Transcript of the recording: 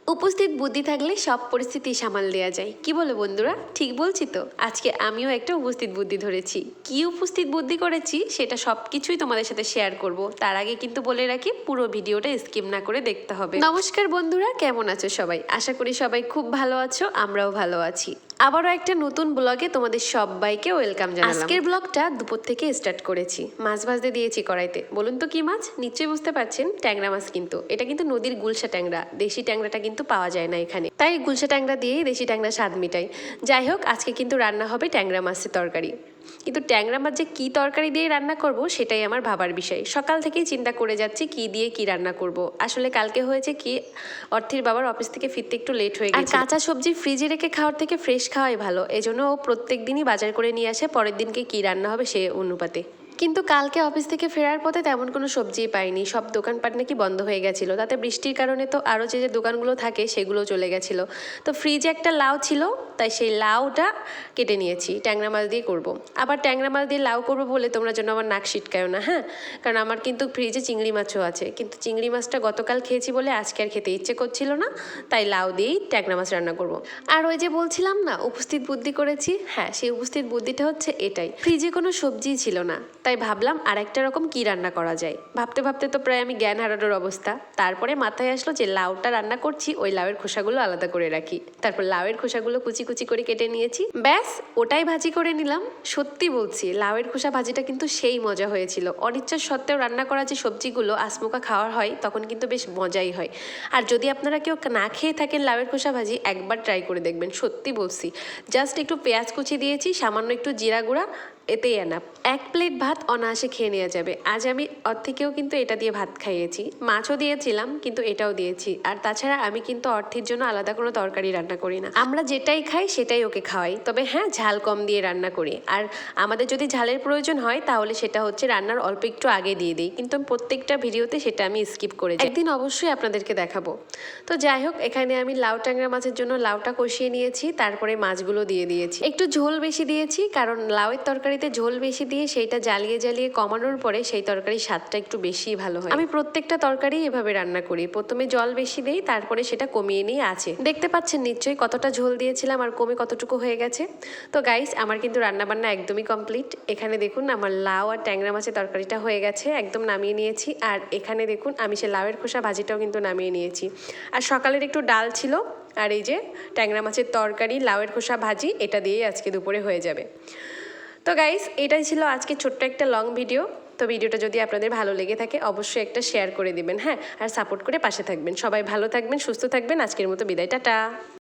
উপস্থিত বুদ্ধি থাকলে সব পরিস্থিতি সামাল দেওয়া যায়, কি বলো বন্ধুরা? ঠিক বলছি তো? আজকে আমিও একটা উপস্থিত বুদ্ধি ধরেছি। কি উপস্থিত বুদ্ধি করেছি সেটা সব কিছুই তোমাদের সাথে শেয়ার করব। তার আগে কিন্তু বলে রাখি, পুরো ভিডিওটা স্কিপ না করে দেখতে হবে। নমস্কার বন্ধুরা, কেমন আছো সবাই? আশা করি সবাই খুব ভালো আছো, আমরাও ভালো আছি। আবারও একটা নতুন ব্লগে তোমাদের সবাইকে ওয়েলকাম জানালাম। আজকের ব্লগটা দুপুর থেকে স্টার্ট করেছি। মাছ ভাজতে দিয়েছি কড়াইতে। বলুন তো কি মাছ? নিশ্চয়ই বুঝতে পারছেন, ট্যাংরা মাছ। কিন্তু এটা কিন্তু নদীর গুলশা ট্যাংরা, দেশি ট্যাংরাটা কিন্তু পাওয়া যায় না এখানে, তাই গুলশা ট্যাংরা দিয়েই দেশি ট্যাংরা স্বাদ মিটাই। যাই হোক, আজকে কিন্তু রান্না হবে ট্যাংরা মাছের তরকারি। কিন্তু ট্যাংরা মাছ যে কী তরকারি দিয়ে রান্না করব সেটাই আমার ভাবার বিষয়। সকাল থেকেই চিন্তা করে যাচ্ছি কী দিয়ে কী রান্না করব। আসলে কালকে হয়েছে কি, অর্থির বাবার অফিস থেকে ফিরতে একটু লেট হয়ে গেছে। কাঁচা সবজি ফ্রিজে রেখে খাওয়ার থেকে ফ্রেশ খাওয়াই ভালো। এজন্য ও প্রত্যেক দিনই বাজার করে নিয়ে আসে, পরের দিনকে কী রান্না হবে সে অনুপাতে। কিন্তু কালকে অফিস থেকে ফেরার পথে তেমন কোনো সবজিই পাইনি। সব দোকানপাট নাকি বন্ধ হয়ে গেছিলো। তাতে বৃষ্টির কারণে তো আরও যে দোকানগুলো থাকে সেগুলো চলে গেছিলো। তো ফ্রিজে একটা লাউ ছিল, তাই সেই লাউটা কেটে নিয়েছি। ট্যাংরা মাছ দিয়ে করব। আবার ট্যাংরা মাছ দিয়ে লাউ করবো বলে তোমরা যেন আমার নাক সিটকায়ও না, হ্যাঁ? কারণ আমার কিন্তু ফ্রিজে চিংড়ি মাছও আছে। কিন্তু চিংড়ি মাছটা গতকাল খেয়েছি বলে আজকে আর খেতে ইচ্ছে করছিল না, তাই লাউ দিয়েই ট্যাংরা মাছ রান্না করব। আর ওই যে বলছিলাম না উপস্থিত বুদ্ধি করেছি, হ্যাঁ সেই উপস্থিত বুদ্ধিটা হচ্ছে এটাই। ফ্রিজে কোনো সবজিই ছিল না, তাই ভাবলাম আর একটা রকম কি রান্না করা যায়। ভাবতে ভাবতে তো প্রায় আমি জ্ঞান হারানোর অবস্থা। তারপরে মাথায় আসলো যে লাউটা রান্না করছি, ওই লাউয়ের খোসাগুলো আলাদা করে রাখি। তারপর লাউয়ের খোসাগুলো কুচি কুচি করে কেটে নিয়েছি, ব্যাস ওটাই ভাজি করে নিলাম। সত্যি বলছি, লাউয়ের খোসা ভাজিটা কিন্তু সেই মজা হয়েছিল। অনিচ্ছা সত্ত্বেও রান্না করা যে সবজিগুলো আসমুখা খাওয়ার হয় তখন কিন্তু বেশ মজাই হয়। আর যদি আপনারা কেউ না খেয়ে থাকেন লাউয়ের খোসা ভাজি, একবার ট্রাই করে দেখবেন। সত্যি বলছি, জাস্ট একটু পেঁয়াজ কুচি দিয়েছি, সামান্য একটু জিরা গুঁড়া, এতেই এনাফ। এক প্লেট ভাত অনায়াসে খেয়ে নেওয়া যাবে। আজ আমি অর্থিকেও কিন্তু এটা দিয়ে ভাত খাইয়েছি, মাছও দিয়েছিলাম কিন্তু এটাও দিয়েছি। আর তাছাড়া আমি কিন্তু অর্থের জন্য আলাদা কোনো তরকারি রান্না করি না। আমরা যেটাই খাই সেটাই ওকে খাওয়াই, তবে হ্যাঁ ঝাল কম দিয়ে রান্না করি। আর আমাদের যদি ঝালের প্রয়োজন হয় তাহলে সেটা হচ্ছে রান্নার অল্প একটু আগে দিয়ে দিই, কিন্তু প্রত্যেকটা ভিডিওতে সেটা আমি স্কিপ করে যাই। একদিন অবশ্যই আপনাদেরকে দেখাবো। তো যাই হোক, এখানে আমি লাউ ট্যাংরা মাছের জন্য লাউটা কষিয়ে নিয়েছি, তারপরে মাছগুলো দিয়ে দিয়েছি। একটু ঝোল বেশি দিয়েছি, কারণ লাউয়ের তরকারিতে ঝোল বেশি দিয়ে সেইটা জ্বালিয়ে জ্বালিয়ে কমানোর পরে সেই তরকারির স্বাদটা একটু বেশিই ভালো হয়। আমি প্রত্যেকটা তরকারি এভাবে রান্না করি, প্রথমে জল বেশি দিই, তারপরে সেটা কমিয়ে নিয়ে আছে। দেখতে পাচ্ছেন নিশ্চয়ই কতটা ঝোল দিয়েছিলাম আর কমে কতটুকু হয়ে গেছে। তো গাইস, আমার কিন্তু রান্নাবান্না একদমই কমপ্লিট। এখানে দেখুন আমার লাউ আর ট্যাংরা মাছের তরকারিটা হয়ে গেছে, একদম নামিয়ে নিয়েছি। আর এখানে দেখুন আমি সে লাউয়ের খোসা ভাজিটাও কিন্তু নামিয়ে নিয়েছি। আর সকালের একটু ডাল ছিল, আর এই যে ট্যাংরা মাছের তরকারি, লাউয়ের খোসা ভাজি, এটা দিয়েই আজকে দুপুরে হয়ে যাবে। তো গাইস, এটাই ছিল আজকে ছোট্ট একটা লং ভিডিও। তো ভিডিওটা যদি আপনাদের ভালো লেগে থাকে অবশ্যই একটা শেয়ার করে দিবেন, হ্যাঁ? আর সাপোর্ট করে পাশে থাকবেন। সবাই ভালো থাকবেন, সুস্থ থাকবেন। আজকের মতো বিদায়, টাটা।